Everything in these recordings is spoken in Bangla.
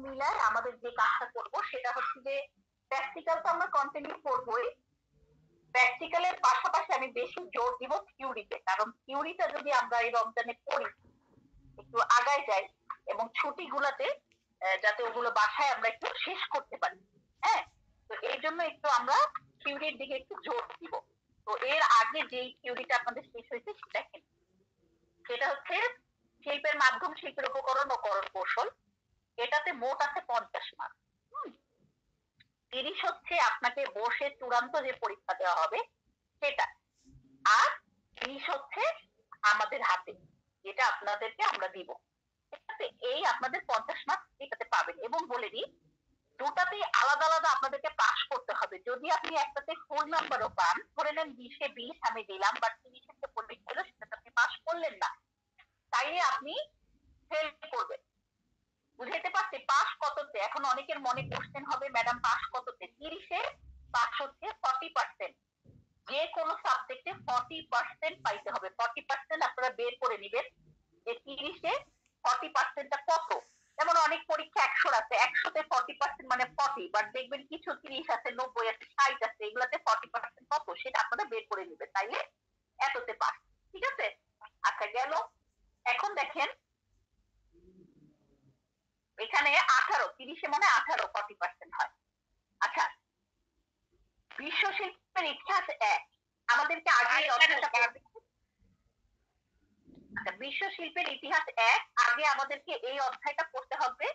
মিলায় আমাদের যে কাজটা করব সেটা হচ্ছে যে প্র্যাকটিক্যাল তো আমরা কন্টিনিউ করবোই, প্র্যাকটিক্যালের পাশাপাশি আমি বেশি জোর দিব থিওরিতে, কারণ থিওরিটা যদি আমরা এই রমজানে পড়ি একটু আগায় যাই এবং ছুটিগুলোতে যাতে ওগুলো বাসায় আমরা একটু শেষ করতে পারি। হ্যাঁ, তো এই জন্য একটু আমরা থিওরির দিকে একটু জোর দিব। তো এর আগে যেই থিওরিটা আপনাদের শেষ হয়েছে সেটা হচ্ছে শিল্পের মাধ্যম, শিল্পের উপকরণ ও করণ কৌশল। এটাতে মোট আছে 50 মার্ক। 30 হচ্ছে আপনাকে বসে চূড়ান্ত যে পরীক্ষা দেওয়া হবে সেটা, আর 30 হচ্ছে আমাদের হাতে যেটা আপনাদেরকে আমরা দিব। ঠিক আছে, এই আপনাদের 50 মার্ক এটাতে পাবেন। এবং বলে দিই, দুটাতেই আলাদা আলাদা আপনাদেরকে পাস করতে হবে। যদি আপনি একটাতে ফুল নাম্বারও পান, ধরে নেন 20-এ 20 আমি দিলাম, বা 30-এর যে পরীক্ষা ছিল সেটাতে আপনি পাস করলেন না, তাইলে আপনি ফেল করবেন। বুঝাইতে পারছি পাস কততে? এখন অনেকের মনে কোশ্চেন হবে, ম্যাডাম পাস কততে? 30-এ পাস হচ্ছে 40%। যে কোনো সাবজেক্টে 40% পাইতে হবে। 40% আপনারা বের করে নেবেন যে 30-এ 40%টা কত। যেমন অনেক পরীক্ষা 100 আছে, 100-তে 40% মানে 40, বাট দেখবেন কিছু 30 আছে, 90 আছে, 60 আছে, এগুলাতে 40% কত সেটা আপনারা বের করে নেবেন, তাইলে এততে পাস। ঠিক আছে, আচ্ছা গেল। এখন দেখেন এখানে 18, 30-এ মানে 18, 40% হয়। আচ্ছা, বিশ্ব শিল্পের ইতিহাস 1 আমাদেরকে আগে আচ্ছা, বিশ্ব শিল্পের ইতিহাস 1 আগে আমাদেরকে এই অধ্যায়টা পড়তে হবে,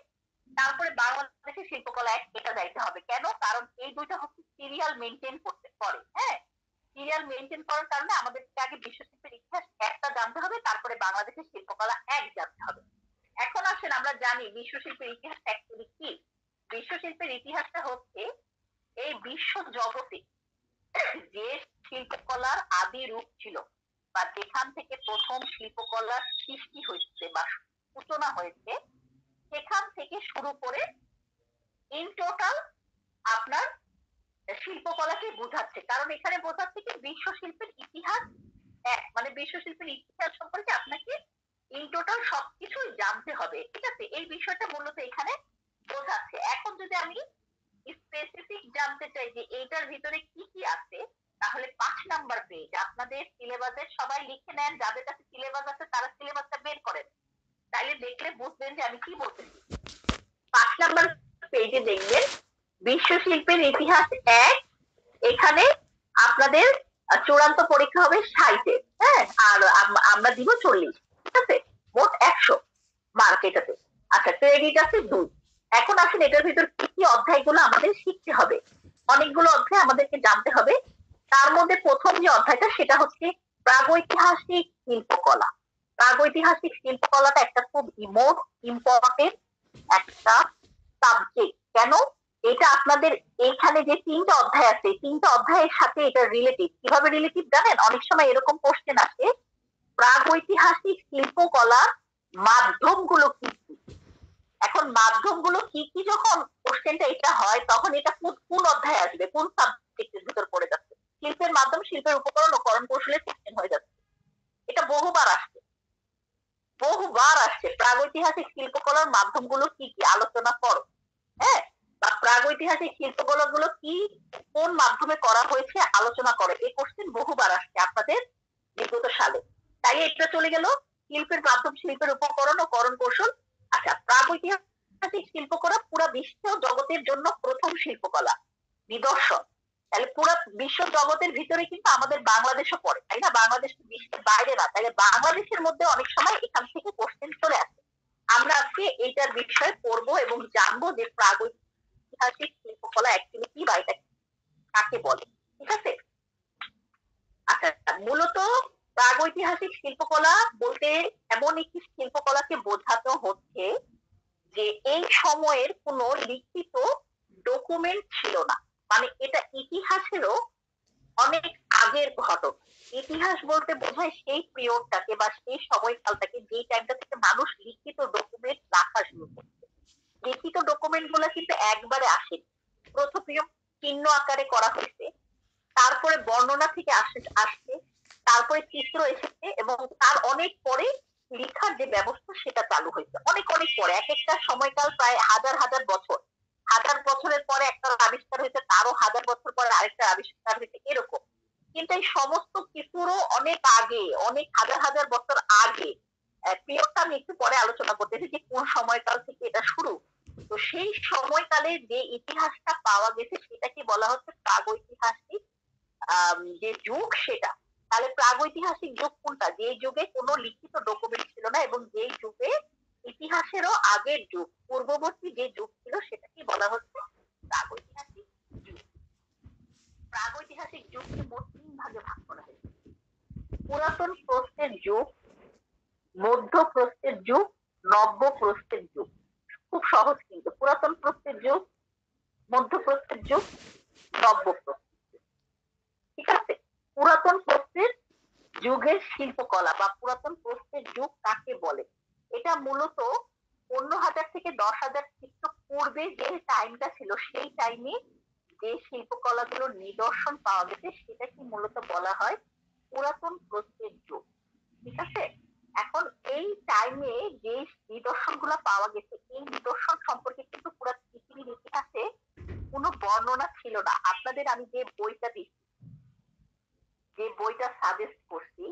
তারপরে বাংলাদেশের শিল্পকলা 1 এটা যাইতে হবে। কেন? কারণ এই দুইটা হচ্ছে সিরিয়াল মেনটেন করতে পারে। হ্যাঁ, সিরিয়াল মেনটেন করার কারণে আমাদেরকে আগে বিশ্ব শিল্পের ইতিহাস 1টা জানতে হবে, তারপরে বাংলাদেশের শিল্পকলা 1 জানতে হবে। এখন আসেন আমরা জানি বিশ্ব শিল্পের ইতিহাস অ্যাকচুয়ালি কি। বিশ্ব শিল্পের ইতিহাসটা হচ্ছে এই বিশ্ব জগতে যে শিল্পকলার আদি রূপ ছিল, বা যেখান থেকে প্রথম শিল্পকলার সৃষ্টি হয়েছে বা সূচনা হয়েছে, সেখান থেকে শুরু করে ইন টোটাল আপনার শিল্পকলাকে বোঝাচ্ছে। কারণ এখানে বোঝাচ্ছে কি বিশ্ব শিল্পের ইতিহাস 1, মানে বিশ্ব শিল্পের ইতিহাস সম্পর্কে আপনাকে ইন টোটাল সবকিছুই জানতে হবে। ঠিক আছে, এই বিষয়টা মূলত এখানে বোঝাচ্ছে। এখন যদি আমি স্পেসিফিক জানতে চাই যে এইটার ভিতরে কি কি আছে, তাহলে 5 নাম্বার পেজ আপনাদের সিলেবাসে সবাই লিখে নেন। যাদের কাছে সিলেবাস আছে তারা সিলেবাসটা বের করেন, তাইলে দেখলে বুঝবেন যে আমি কি বলতেছি। 5 নাম্বার পেজে দেখবেন বিশ্ব শিল্পের ইতিহাস 1, এখানে আপনাদের চূড়ান্ত পরীক্ষা হবে 60-এ। হ্যাঁ, আর আমরা দিব 40। ঠিক আছে, মোট 100 মার্ক এটাতে। আচ্ছা, ক্রেডিট আছে 2। এখন আসলে এটার ভিতর কি কি অধ্যায়গুলো আমাদের শিখতে হবে। অনেকগুলো অধ্যায় আমাদেরকে জানতে হবে। তার মধ্যে প্রথম যে অধ্যায়টা সেটা হচ্ছে প্রাগৈতিহাসিক শিল্পকলা। প্রাগৈতিহাসিক শিল্পকলাটা একটা খুব মোস্ট ইম্পর্টেন্ট একটা সাবজেক্ট। কেন? এটা আপনাদের এইখানে যে 3টা অধ্যায় আছে, 3টা অধ্যায়ের সাথে এটা রিলেটিভ। কিভাবে রিলেটিভ জানেন? অনেক সময় এরকম কোশ্চেন আসে, প্রাগৈতিহাসিক শিল্পকলার মাধ্যমগুলো কি কি। এখন মাধ্যমগুলো কি কি যখন কোশ্চেনটা এটা হয়, তখন এটা কোন অধ্যায় আসবে, কোন সাবজেক্টের ভিতর পড়ে যাচ্ছে? শিল্পের মাধ্যম, শিল্পের উপকরণ ও করণ কৌশলের কোশ্চেন হয়ে যাচ্ছে। এটা বহুবার আসছে, বহুবার আসছে। প্রাগৈতিহাসিক শিল্পকলার মাধ্যমগুলো কি কি আলোচনা করো। হ্যাঁ, বা প্রাগৈতিহাসিক শিল্পকলাগুলো কি কোন মাধ্যমে করা হয়েছে আলোচনা করো। এই কোশ্চেন বহুবার আসছে আপনাদের বিগত সালে। তাই এটা চলে গেল শিল্পের মাধ্যম, শিল্পের উপকরণ ও করণ কৌশল। আচ্ছা, প্রাগৈতিহাসিক শিল্পকলা পুরা বিশ্ব জগতের জন্য প্রথম শিল্পকলা নিদর্শন। তাহলে পুরো বিশ্ব জগতের ভিতরে কিন্তু আমাদের বাংলাদেশও পড়ে, তাই না? বাংলাদেশ বিশ্বের বাইরে না, তাহলে বাংলাদেশের মধ্যে অনেক সময় এখান থেকে কোশ্চেন চলে আসে। আমরা আজকে এইটার বিষয়ে পড়বো এবং জানবো যে প্রাগৈতিহাসিক শিল্পকলা অ্যাকচুয়ালি কি বা এটা কাকে বলে। ঠিক আছে, আচ্ছা, মূলত প্রাগৈতিহাসিক শিল্পকলা বলতে এমন একটি শিল্পকলাকে বোঝানো হচ্ছে যে এই সময়ের কোন লিখিত ডকুমেন্ট ছিল না, মানে এটা ইতিহাসেরও অনেক আগের ঘটনা। ইতিহাস বলতে বোঝায় সেই পিরিয়ডটাকে বা সেই সময়কালটাকে যে টাইমটা থেকে মানুষ লিখিত ডকুমেন্ট রাখা শুরু করছে। লিখিত ডকুমেন্ট গুলা কিন্তু একবারে আসেনি, প্রথমে চিহ্ন আকারে করা হয়েছে, তারপরে বর্ণনা থেকে আসছে, তারপরে চিত্র এসেছে, এবং তার অনেক পরে লিখার যে ব্যবস্থা সেটা চালু হয়েছে অনেক অনেক পরে, এক একটা সময়কাল প্রায় হাজার হাজার বছর, হাজার বছরের পরে একটা আবিষ্কার হয়েছে, তারও হাজার বছর পরে আরেকটা আবিষ্কার হয়েছে, এরকম। কিন্তু এই সমস্ত কিছুরও অনেক আগে, অনেক হাজার হাজার বছর আগে, পিরিয়ডটা আমি একটু পরে আলোচনা করতেছি যে কোন সময়কাল থেকে এটা শুরু। তো সেই সময়কালে যে ইতিহাসটা পাওয়া গেছে সেটাকে বলা হচ্ছে প্রাগৈতিহাসিক যে যুগ সেটা। তাহলে প্রাগৈতিহাসিক যুগ কোনটা? যে যুগে কোনো লিখিত ডকুমেন্ট ছিল না এবং যে যুগে ইতিহাসেরও আগের যুগ, পূর্ববর্তী যে যুগ ছিল সেটাকে বলা হচ্ছে প্রাগৈতিহাসিক যুগ। প্রাগৈতিহাসিক যুগকে মোট 3 ভাগে ভাগ করা হয়েছে: পুরাতন প্রস্থের যুগ, মধ্য প্রস্থের যুগ, নব্য প্রস্থের যুগ। খুব সহজ কিন্তু, পুরাতন প্রস্থের যুগ, মধ্য প্রস্থের যুগ, নব্য প্রস্থের যুগ। ঠিক আছে? পুরাতন প্রস্থের যুগের শিল্পকলা বা পুরাতন প্রস্থের যুগ কাকে বলে? এটা মূলত 15,000 থেকে 10,000 খ্রিস্টপূর্বে যে টাইমটা ছিল সেই টাইমে যে শিল্পকলাগুলোর নিদর্শন পাওয়া গেছে সেটাকে মূলত বলা হয় পুরাতন প্রস্থের যুগ। ঠিক আছে? এখন এই টাইমে যে নিদর্শনগুলো পাওয়া গেছে এই নিদর্শন সম্পর্কে কিন্তু পুরো পৃথিবীর ইতিহাসে কোনো বর্ণনা ছিল না। আপনাদের আমি যে বইটা দিচ্ছি, যে বইটা সাজেস্ট করছি,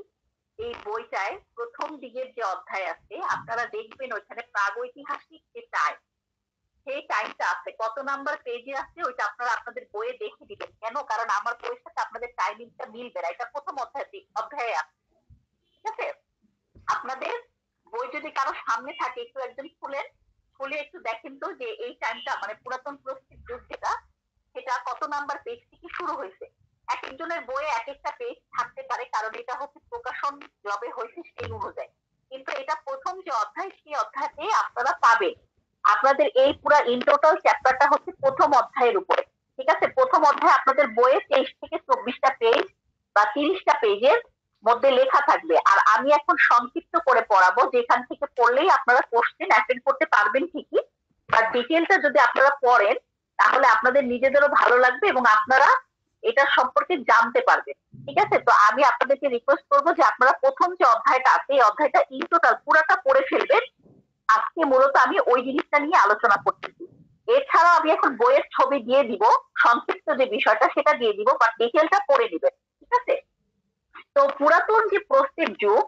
এই বইটায় প্রথম দিকের যে অধ্যায় আছে আপনারা দেখবেন ওইখানে প্রাগৈতিহাসিক যে টাইম, সেই টাইমটা আছে, কত নাম্বার পেজে আছে ওইটা আপনারা আপনাদের বইয়ে দেখে দিবেন। কেন? কারণ আমার বইয়ের সাথে আপনাদের টাইমিংটা মিলবে না, এটা প্রথম অধ্যায়ে আছে। ঠিক আছে? আপনাদের বই যদি কারো সামনে থাকে একটু একজন খুলেন, খুলে একটু দেখেন তো যে এই টাইমটা মানে পুরাতন প্রস্থিত যুগ যেটা, সেটা কত নাম্বার পেজ থেকে শুরু হয়েছে। এক একজনের বইয়ে এক একটা পেজ থাকতে পারে, কারণ এটা হচ্ছে প্রকাশন জবে হয়েছে সেই অনুযায়ী। কিন্তু এটা প্রথম যে অধ্যায় সেই অধ্যায়তে আপনারা পাবেন। আপনাদের এই পুরো ইন টোটাল চ্যাপ্টারটা হচ্ছে প্রথম অধ্যায়ের উপরে। ঠিক আছে? প্রথম অধ্যায় আপনাদের বইয়ে 23 থেকে 24টা পেজ বা 30টা পেজের মধ্যে লেখা থাকবে, আর আমি এখন সংক্ষিপ্ত করে পড়াবো, যেখান থেকে পড়লেই আপনারা কোশ্চেন অ্যাটেন্ড করতে পারবেন ঠিকই। আর ডিটেলটা যদি আপনারা পড়েন তাহলে আপনাদের নিজেদেরও ভালো লাগবে এবং আপনারা এটা সম্পর্কে জানতে পারবেন। ঠিক আছে? তো আমি আপনাদেরকে রিকোয়েস্ট করবো যে আপনারা প্রথম যে অধ্যায়টা আছে এই অধ্যায়টা ইন টোটাল পুরাটা পড়ে ফেলবেন। আজকে মূলত আমি ওই জিনিসটা নিয়ে আলোচনা করতেছি। এছাড়া আমি এখন বইয়ের ছবি দিয়ে দিব, সংক্ষিপ্ত যে বিষয়টা সেটা দিয়ে দিব, বাট ডিটেলটা পড়ে দিবেন। ঠিক আছে? তো পুরাতন যে প্রস্থের যুগ,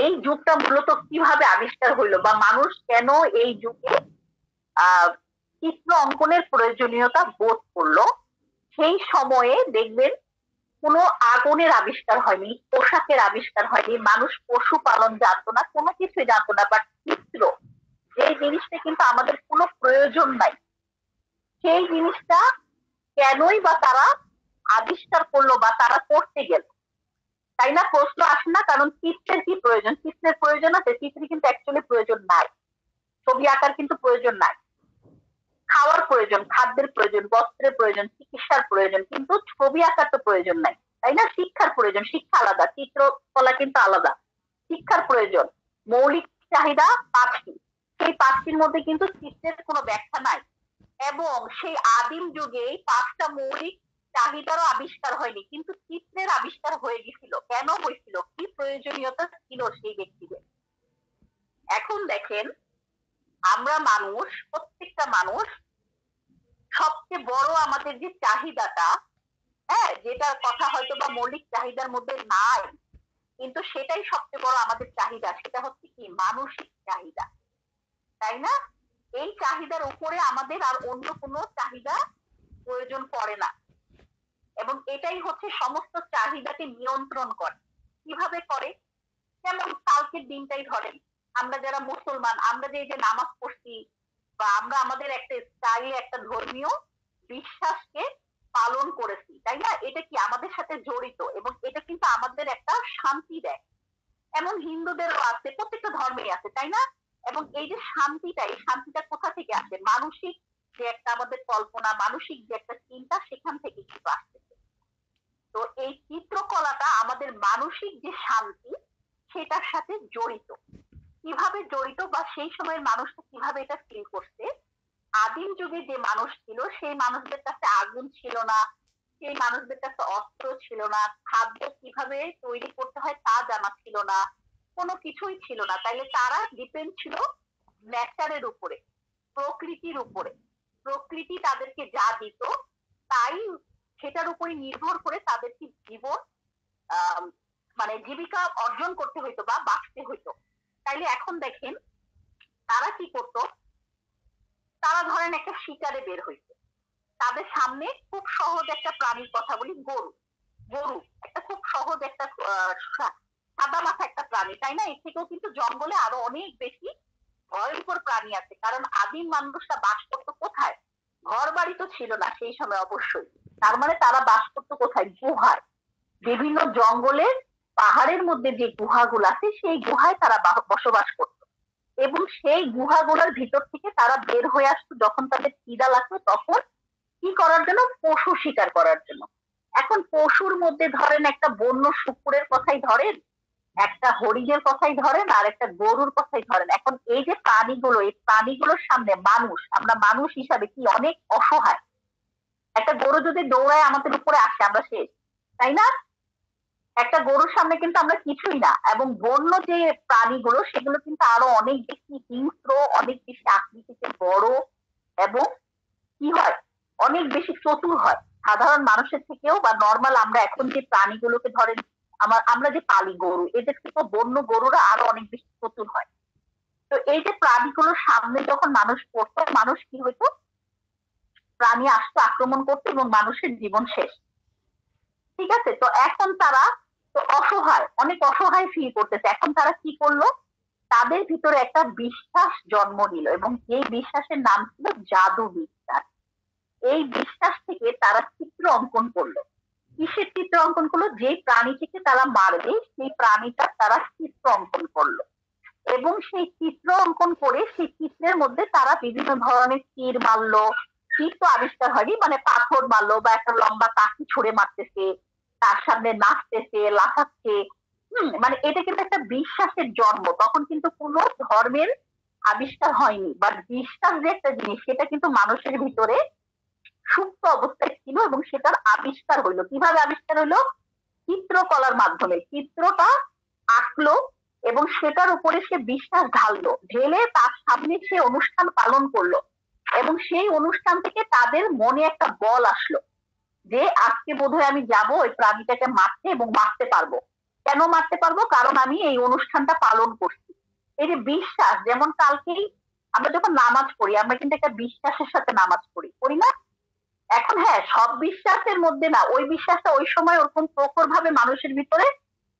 এই যুগটা মূলত কিভাবে আবিষ্কার হইলো বা মানুষ কেন এই যুগে চিত্র অঙ্কনের প্রয়োজনীয়তা বোধ করলো? সেই সময়ে দেখবেন কোনো আগুনের আবিষ্কার হয়নি, পোশাকের আবিষ্কার হয়নি, মানুষ পশুপালন জানতো না, কোনো কিছুই জানতো না, বাট চিত্র যে জিনিসটা কিন্তু আমাদের কোনো প্রয়োজন নাই, সেই জিনিসটা কেনই বা তারা আবিষ্কার করলো বা তারা করতে গেল? তাই না? প্রশ্ন আসে না? কারণ চিত্রের কি প্রয়োজন? চিত্রের প্রয়োজন আছে? চিত্রের কিন্তু অ্যাকচুয়ালি প্রয়োজন নাই। ছবি আঁকার কিন্তু প্রয়োজন নাই। খাওয়ার প্রয়োজন, খাদ্যের প্রয়োজন, বস্ত্রের প্রয়োজন, চিকিৎসার প্রয়োজন, কিন্তু ছবি আঁকার তো প্রয়োজন নাই। তাই না? শিক্ষার প্রয়োজন, শিক্ষা আলাদা, চিত্রকলা কিন্তু আলাদা। শিক্ষার প্রয়োজন, মৌলিক চাহিদা 5টি, সেই 5টির মধ্যে কিন্তু চিত্রের কোনো ব্যাখ্যা নাই। এবং সেই আদিম যুগে 5টা মৌলিক চাহিদারও আবিষ্কার হয়নি, কিন্তু চিত্রের আবিষ্কার হয়ে গেছিল। কেন হয়েছিল? কি প্রয়োজনীয়তা ছিল সেই ব্যক্তিদের? এখন দেখেন, আমরা মানুষ, প্রত্যেকটা মানুষ সবচেয়ে বড় আমাদের যে চাহিদাটা, হ্যাঁ, যেটার কথা হয়তো বা মৌলিক চাহিদার মধ্যে নাই, কিন্তু সেটাই সবচেয়ে বড় আমাদের চাহিদা, সেটা হচ্ছে কি? মানসিক চাহিদা। তাই না? এই চাহিদার উপরে আমাদের আর অন্য কোনো চাহিদা প্রয়োজন পড়ে না, এবং এটাই হচ্ছে সমস্ত চাহিদাকে নিয়ন্ত্রণ করে। কিভাবে করে? যেমন কালকের দিনটাই ধরেন, আমরা যারা মুসলমান, আমরা যে যে নামাজ পড়ছি বা আমরা আমাদের একটা স্টাইল, একটা ধর্মীয় বিশ্বাসকে পালন করেছি, তাই না? এটা কি আমাদের সাথে জড়িত এবং এটা কিন্তু আমাদের একটা শান্তি দেয়। এমন হিন্দুদেরও আছে, প্রত্যেকটা ধর্মে আছে, তাই না? এবং এই যে শান্তিটা, এই শান্তিটা কোথা থেকে আসে? মানসিক যে একটা আমাদের কল্পনা, মানসিক যে একটা চিন্তা, সেখান থেকে কিন্তু আসতেছে। তো এই চিত্রকলাটা আমাদের মানসিক যে শান্তি সেটার সাথে জড়িত। কিভাবে জড়িত বা সেই সময়ের মানুষটা কিভাবে এটা ফিল করছে? আদিম যুগে যে মানুষ ছিল সেই মানুষদের কাছে আগুন ছিল না, সেই মানুষদের কাছে অস্ত্র ছিল না, খাদ্য কিভাবে তৈরি করতে হয় তা জানা ছিল না, কোনো কিছুই ছিল না, তাইলে তারা ডিপেন্ড ছিল ন্যাচারের উপরে, প্রকৃতির উপরে। প্রকৃতি তাদেরকে যা দিত তাই সেটার উপরে নির্ভর করে তাদেরকে জীবন মানে জীবিকা অর্জন করতে হইতো বা বাঁচতে হইতো। তাইলে এখন দেখেন তারা কি করত, তারা ধরেন একটা শিকারে বের হইছে, তাদের সামনে খুব সহজ একটা প্রাণীর কথা বলি, গরু। গরু একটা খুব সহজ একটা সাদা মাথা একটা প্রাণী, তাই না? এর থেকেও কিন্তু জঙ্গলে আরো অনেক বেশি ভয়ঙ্কর প্রাণী আছে, কারণ আদিম মানুষরা বাস করতো কোথায়? ঘর বাড়ি তো ছিল না সেই সময় অবশ্যই, তার মানে তারা বাস করতো কোথায়? গুহায়। বিভিন্ন জঙ্গলের পাহাড়ের মধ্যে যে গুহাগুলো আছে সেই গুহায় তারা বসবাস করত, এবং সেই গুহাগুলোর ভিতর থেকে তারা বের হয়ে আসতো যখন তাদের খিদা লাগতো, তখন কি করার জন্য? পশু শিকার করার জন্য। এখন পশুর মধ্যে ধরেন একটা বন্য শুকুরের কথাই ধরেন, একটা হরিণের কথাই ধরেন, আর একটা গরুর কথাই ধরেন। এখন এই যে প্রাণীগুলো, এই প্রাণীগুলোর সামনে মানুষ, আমরা মানুষ হিসাবে কি অনেক অসহায়। একটা গরু যদি দৌড়ায় আমাদের উপরে আসে, আমরা শেষ, তাই না? একটা গরুর সামনে কিন্তু আমরা কিছুই না। এবং বন্য যে প্রাণীগুলো সেগুলো কিন্তু আরো অনেক বেশি হিংস্র, অনেক বেশি আকৃতিতে বড়, এবং কি হয়, অনেক বেশি চতুর হয় সাধারণ মানুষের থেকেও, বা নর্মাল আমরা এখন যে প্রাণীগুলোকে ধরেন আমরা যে পালি গরু, এদের থেকেও বন্য গরুরা আরো অনেক বেশি চতুর হয়। তো এই যে প্রাণীগুলোর সামনে যখন মানুষ পড়তো, মানুষ কি হইতো, প্রাণী আসতো আক্রমণ করতো এবং মানুষের জীবন শেষ। ঠিক আছে, তো এখন তারা তো অসহায়, অনেক অসহায় ফিল করতেছে। এখন তারা কি করলো, তাদের ভিতরে একটা বিশ্বাস জন্ম নিল, এবং এই বিশ্বাসের নাম ছিল জাদু বিশ্বাস। এই বিশ্বাস থেকে তারা চিত্র অঙ্কন করলো। কিসের চিত্র অঙ্কন করলো? যে প্রাণীটিকে তারা মারবে সেই প্রাণীটা তারা চিত্র অঙ্কন করলো, এবং সেই চিত্র অঙ্কন করে সেই চিত্রের মধ্যে তারা বিভিন্ন ধরনের তীর মারলো। তীর তো আবিষ্কার হয়নি, মানে পাথর মারলো বা একটা লম্বা কাঠি ছুঁড়ে মারতেছে, তার সামনে নাচতেছে, লাফাচ্ছে। মানে এটা কিন্তু একটা বিশ্বাসের জন্ম। তখন কিন্তু কোনো ধর্মের আবিষ্কার হয়নি, বা বিশ্বাস যে একটা জিনিস সেটা কিন্তু মানুষের ভিতরে সুপ্ত অবস্থায় ছিল, এবং সেটার আবিষ্কার হইলো। কিভাবে আবিষ্কার হইলো? চিত্রকলার মাধ্যমে। চিত্রটা আঁকলো এবং সেটার উপরে সে বিশ্বাস ঢাললো, ঢেলে তার সামনে সে অনুষ্ঠান পালন করলো, এবং সেই অনুষ্ঠান থেকে তাদের মনে একটা বল আসলো যে আজকে বোধহয় আমি যাব ওই প্রাণীটাকে মারতে, এবং মারতে পারবো। কেন মারতে পারবো? কারণ আমি এই অনুষ্ঠানটা পালন করছি। এই যে বিশ্বাস, যেমন কালকেই আমরা যখন নামাজ পড়ি, আমরা কিন্তু একটা বিশ্বাসের সাথে নামাজ পড়ি, করি না? এখন হ্যাঁ, সব বিশ্বাসের মধ্যে না, ওই বিশ্বাসটা ওই সময় ওরকম প্রখর ভাবে মানুষের ভিতরে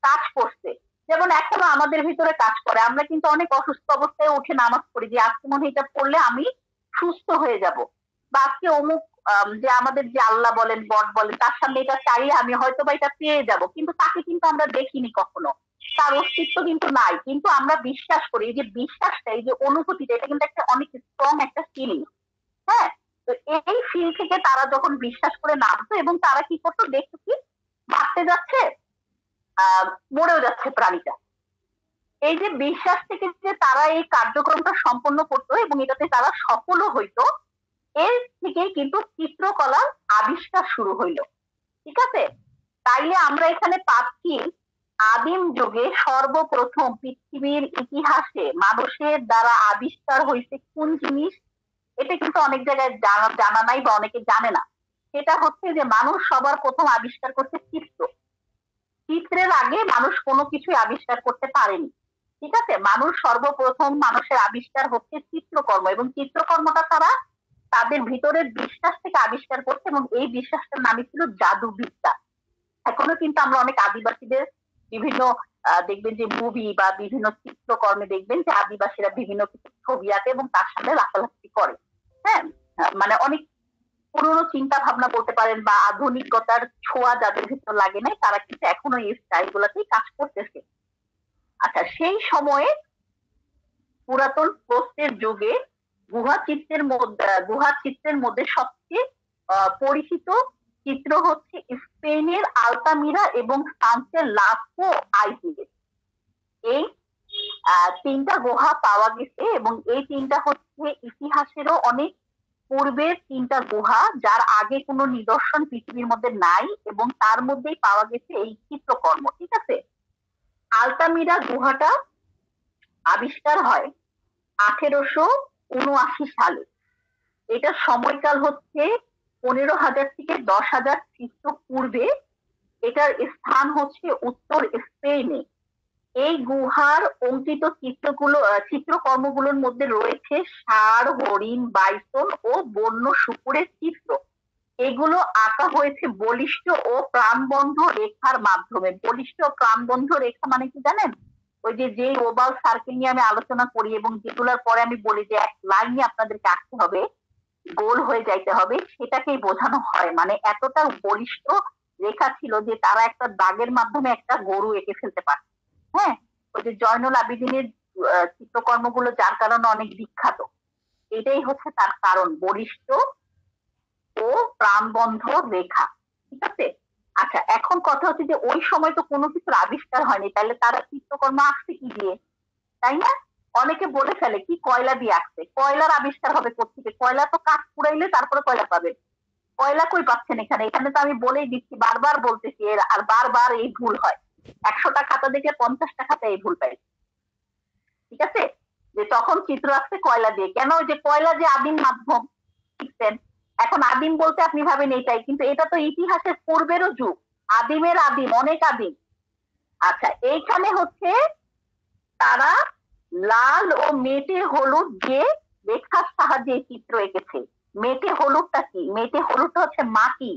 কাজ করছে, যেমন এখনো আমাদের ভিতরে কাজ করে। আমরা কিন্তু অনেক অসুস্থ অবস্থায় উঠে নামাজ পড়ি যে আজকে মনে হয় এটা পড়লে আমি সুস্থ হয়ে যাব, বা আজকে অমুক যে আমাদের যে আল্লাহ বলেন, গড বলেন, তার সামনে এটা চাইলে আমি হয়তো বা এটা পেয়ে যাব, কিন্তু তাকে কিন্তু আমরা দেখিনি কখনো, তার অস্তিত্ব কিন্তু নাই, কিন্তু আমরা বিশ্বাস করি। এই যে বিশ্বাসটা, এই যে অনুভূতিটা, এটা কিন্তু একটা অনেক স্ট্রং একটা ফিলিং। হ্যাঁ, তো এই ফিল থেকে তারা যখন বিশ্বাস করে নামতো, এবং তারা কি করতো, দেখতো কি মারতে যাচ্ছে, মরেও যাচ্ছে প্রাণীটা। এই যে বিশ্বাস থেকে যে তারা এই কার্যক্রমটা সম্পন্ন করতো এবং এটাতে তারা সফলও হইতো, এর থেকেই কিন্তু চিত্রকলার আবিষ্কার শুরু হইলো। ঠিক আছে, তাইলে আমরা এখানে পাচ্ছি আদিম যুগে সর্বপ্রথম পৃথিবীর ইতিহাসে মানুষের দ্বারা আবিষ্কার হয়েছে কোন জিনিস, এটা কিন্তু অনেক জায়গায় জানা নাই বা অনেকে জানে না। সেটা হচ্ছে যে মানুষ সবার প্রথম আবিষ্কার করছে চিত্র। চিত্রের আগে মানুষ কোনো কিছুই আবিষ্কার করতে পারেনি। ঠিক আছে, মানুষ সর্বপ্রথম, মানুষের আবিষ্কার হচ্ছে চিত্রকর্ম, এবং চিত্রকর্মটা তারা তাদের ভিতরের বিশ্বাস থেকে আবিষ্কার করছে, এবং এই বিশ্বাসটার নামই ছিল জাদুবিদ্যা। এখনো কিন্তু আমরা অনেক আদিবাসীদের বিভিন্ন দেখবেন যে মুভি বা বিভিন্ন চিত্রকর্মে দেখবেন যে আদিবাসীরা বিভিন্ন কিছু ছবি আঁকে এবং তার সাথে লাফালাফি করে। হ্যাঁ, মানে অনেক পুরনো চিন্তা ভাবনা বলতে পারেন, বা আধুনিকতার ছোঁয়া যাদের ভিতর লাগে নাই, তারা কিন্তু এখনো এই স্টাইল গুলাতেই কাজ করতেছে। আচ্ছা, সেই সময়ে পুরাতন প্রস্তরের যুগে গুহা চিত্রের মধ্যে সবচেয়ে পরিচিত চিত্র হচ্ছে স্পেনের আলতামিরা এবং ফ্রান্সের লাস্কো আইতিলে। এই তিনটা গুহা পাওয়া গেছে, এবং এই তিনটা হচ্ছে ইতিহাসেরও অনেক পূর্বের তিনটা গুহা, যার আগে কোনো নিদর্শন পৃথিবীর মধ্যে নাই, এবং তার মধ্যেই পাওয়া গেছে এই চিত্রকর্ম। ঠিক আছে, আলতামিরা গুহাটা আবিষ্কার হয় 1879 সালে। এটার সময়কাল হচ্ছে 15,000 থেকে 10,000 খ্রিস্টপূর্বে। এটার স্থান হচ্ছে উত্তর স্পেনে। এই গুহার অঙ্কিত চিত্রকর্মগুলোর মধ্যে রয়েছে ষাঁড়, হরিণ, বাইসন ও বন্য শুকুরের চিত্র। এগুলো আঁকা হয়েছে বলিষ্ঠ ও প্রাণবন্ধ রেখার মাধ্যমে। বলিষ্ঠ ও প্রাণবন্ধ রেখা মানে কি জানেন? ওই যে ওভাল সার্কেল নিয়ে আমি আলোচনা করি এবং যেগুলোর পরে আমি বলি যে এক লাইনে আপনাদেরকে আঁকতে হবে, গোল হয়ে যাইতে হবে, সেটাকেই বোঝানো হয়। মানে এতটা বলিষ্ঠ রেখা ছিল যে তারা একটা দাগের মাধ্যমে একটা গরু এঁকে ফেলতে পারত। হ্যাঁ, ওই যে জয়নুল আবেদিনের চিত্রকর্মগুলো যার কারণে অনেক বিখ্যাত, এটাই হচ্ছে তার কারণ, বলিষ্ঠ ও প্রাণবন্ধ রেখা। ঠিক আছে। আচ্ছা, এখন কথা হচ্ছে যে ওই সময় তো কোনো কিছুর আবিষ্কার হয়নি, তাহলে তারা চিত্রকর্ম আঁকছে কি দিয়ে, তাই না? অনেকে বলে ফেলে কি কয়লা দিয়ে আঁকছে। কয়লার আবিষ্কার হবে কোথেকে? কয়লা তো কাঠ পুড়াইলে তারপরে কয়লা পাবে। কয়লা কই পাচ্ছেন এখানে? এখানে তো আমি বলেই দিচ্ছি, বারবার বলতেছি, আর বারবার এই ভুল হয়। 100টা খাতা দেখে 50টা খাতা এই ভুল পাই। ঠিক আছে, যে তখন চিত্র আঁকছে কয়লা দিয়ে। কেন? ওই যে কয়লা যে আদিম মাধ্যম, শিখছেন। এখন আদিম বলতে আপনি ভাবেন এইটাই, কিন্তু এটা তো ইতিহাসের পূর্বেরও যুগ, আদিমের আদিম, অনেক আদিম। আচ্ছা, এইখানে হচ্ছে তারা লাল ও মেটে হলুদ যে রেখার সাহায্যে চিত্র এঁকেছে। মেটে হলুদটা কি? মেটে হলুদটা হচ্ছে মাটি।